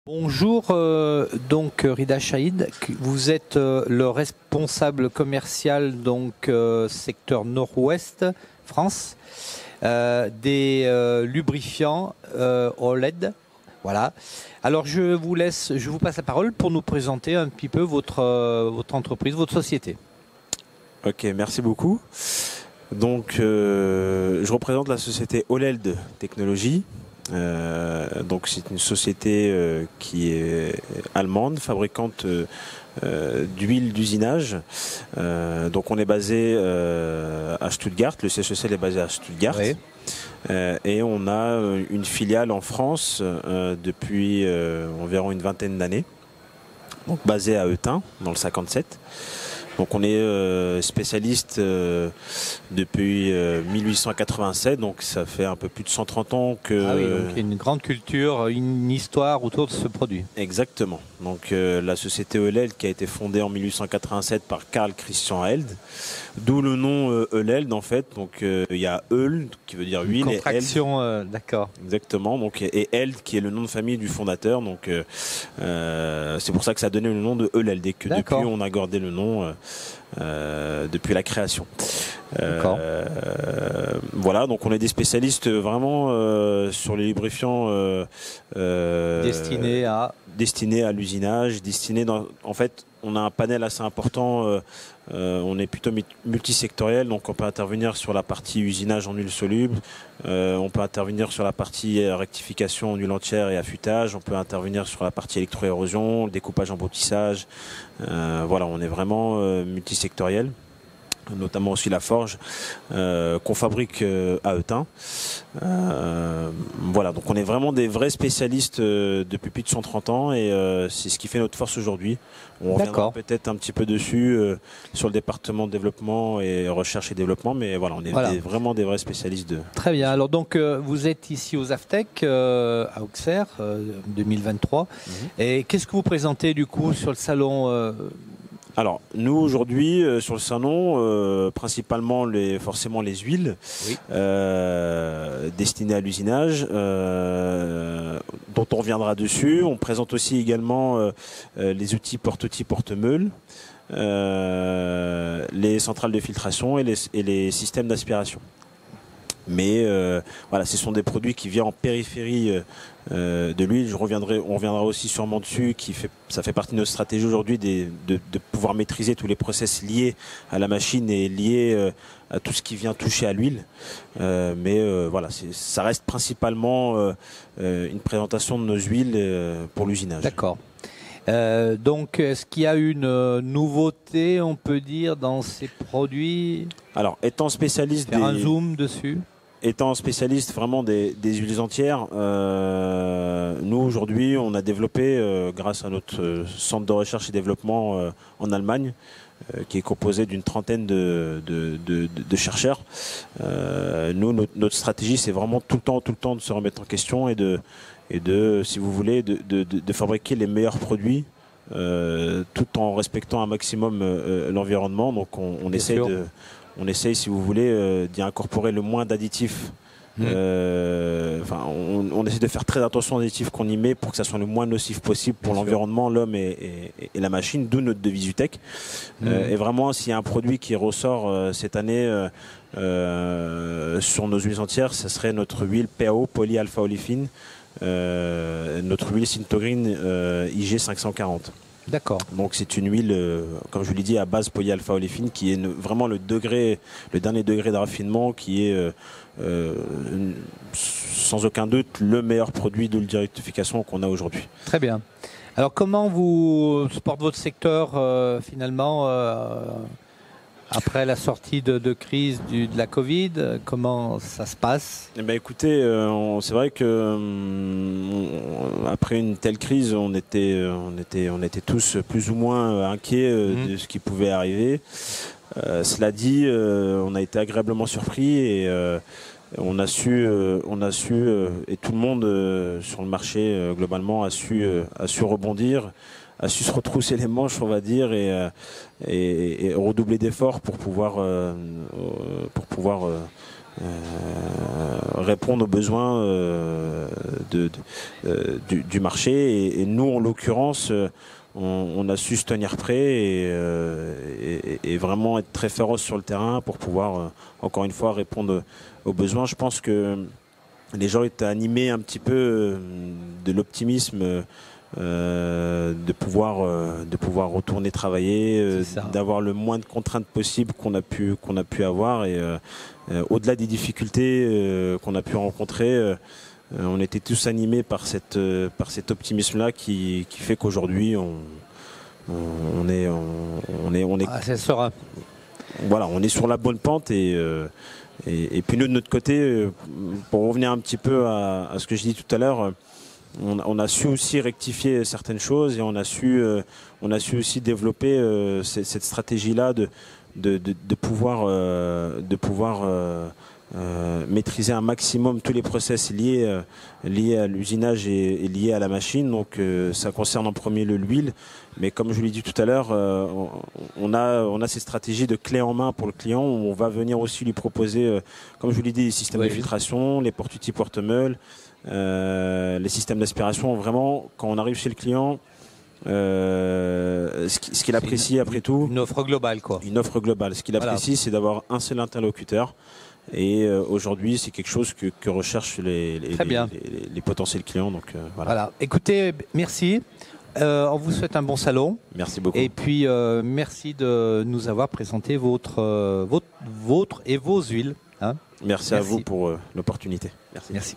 Bonjour, donc Rida Chahid, vous êtes le responsable commercial donc secteur Nord-Ouest France des lubrifiants OLED. Voilà. Alors je vous passe la parole pour nous présenter un petit peu votre entreprise, votre société. Ok, merci beaucoup. Donc je représente la société OLED Technologies. Donc c'est une société qui est allemande, fabricante d'huile d'usinage. Donc on est basé à Stuttgart, le siège social est basé à Stuttgart. Oui. Et on a une filiale en France depuis environ une vingtaine d'années, donc basée à Eutin, dans le 57. Donc on est spécialiste depuis 1887, donc ça fait un peu plus de 130 ans que... Ah oui, donc il y a une grande culture, une histoire autour de ce produit. Exactement. Donc la société Öleld qui a été fondée en 1887 par Carl Christian Held, d'où le nom Öleld en fait. Donc il y a Öl qui veut dire huile, une contraction, et Held. d'accord. Exactement. Donc et Held qui est le nom de famille du fondateur. Donc c'est pour ça que ça a donné le nom de Öleld et que depuis on a gardé le nom depuis la création. Voilà, donc on est des spécialistes vraiment sur les lubrifiants destinés à l'usinage, en fait, on a un panel assez important. On est plutôt multisectoriel, donc on peut intervenir sur la partie usinage en huile soluble, on peut intervenir sur la partie rectification en huile entière et affûtage, on peut intervenir sur la partie électroérosion, le découpage en bottissage. Voilà, on est vraiment multisectoriel, notamment aussi la forge qu'on fabrique à Eutin. Voilà, donc on est vraiment des vrais spécialistes depuis plus de 130 ans et c'est ce qui fait notre force aujourd'hui. On reviendra peut-être un petit peu dessus sur le département de développement et recherche et développement, mais voilà, on est vraiment des vrais spécialistes de... Très bien, alors donc vous êtes ici aux AFTEC à Auxerre 2023 et qu'est-ce que vous présentez du coup sur le salon Alors, nous aujourd'hui sur le salon, principalement forcément les huiles destinées à l'usinage, dont on reviendra dessus. On présente aussi également les outils porte-outils, porte-meules, les centrales de filtration et les systèmes d'aspiration. Mais voilà, ce sont des produits qui viennent en périphérie de l'huile. On reviendra aussi sûrement dessus. Ça fait partie de notre stratégie aujourd'hui de pouvoir maîtriser tous les process liés à la machine et liés à tout ce qui vient toucher à l'huile. Mais voilà, ça reste principalement une présentation de nos huiles pour l'usinage. D'accord. Donc, est-ce qu'il y a une nouveauté, on peut dire, dans ces produits? Alors, étant spécialiste faire un zoom dessus. Étant spécialiste vraiment des huiles entières, nous aujourd'hui on a développé grâce à notre centre de recherche et développement en Allemagne, qui est composé d'une trentaine de chercheurs. Nous, notre stratégie c'est vraiment tout le temps de se remettre en question et de si vous voulez, de fabriquer les meilleurs produits tout en respectant un maximum l'environnement. Donc on essaye, si vous voulez, d'y incorporer le moins d'additifs. On essaie de faire très attention aux additifs qu'on y met pour que ça soit le moins nocif possible pour l'environnement, l'homme et la machine, d'où notre devise UTEC. Et vraiment, s'il y a un produit qui ressort cette année sur nos huiles entières, ça serait notre huile PAO, polyalpha-olefine, notre huile Syntogreen IG 540. D'accord. Donc c'est une huile, comme je vous l'ai dit, à base polyalpha-olefine qui est vraiment le dernier degré de raffinement, qui est sans aucun doute le meilleur produit d'huile de rectification qu'on a aujourd'hui. Très bien. Alors comment vous se porte votre secteur finalement après la sortie de crise de la Covid, comment ça se passe? Eh ben écoutez, c'est vrai que après une telle crise, on était tous plus ou moins inquiets de ce qui pouvait arriver. Cela dit, on a été agréablement surpris et on a su et tout le monde sur le marché globalement a su rebondir, a su se retrousser les manches, on va dire, et redoubler d'efforts pour pouvoir répondre aux besoins du marché. Et nous, en l'occurrence, on a su se tenir prêt et vraiment être très féroce sur le terrain pour pouvoir, encore une fois, répondre aux besoins. Je pense que les gens étaient animés un petit peu de l'optimisme de pouvoir retourner travailler, d'avoir le moins de contraintes possibles qu'on a pu avoir. Et au-delà des difficultés qu'on a pu rencontrer, on était tous animés par cet optimisme-là qui fait qu'aujourd'hui on est c'est serein. Voilà, on est sur la bonne pente et puis nous de notre côté, pour revenir un petit peu à ce que je dis tout à l'heure, on a su aussi rectifier certaines choses et on a su aussi développer cette stratégie-là de pouvoir maîtriser un maximum tous les process liés à l'usinage et liés à la machine. Donc ça concerne en premier l'huile, mais comme je l'ai dit tout à l'heure, on a ces stratégies de clé en main pour le client. On va venir aussi lui proposer, comme je vous l'ai dit, les systèmes de filtration, les porte-outils porte-meules, les systèmes d'aspiration. Vraiment, quand on arrive chez le client, ce qu'il apprécie après tout, une offre globale, quoi. Une offre globale. Ce qu'il apprécie, c'est d'avoir un seul interlocuteur. Et aujourd'hui, c'est quelque chose que recherchent les potentiels clients. Donc, voilà. Écoutez, merci. On vous souhaite un bon salon. Merci beaucoup. Et puis, merci de nous avoir présenté votre et vos huiles. Hein. Merci à vous pour l'opportunité. Merci.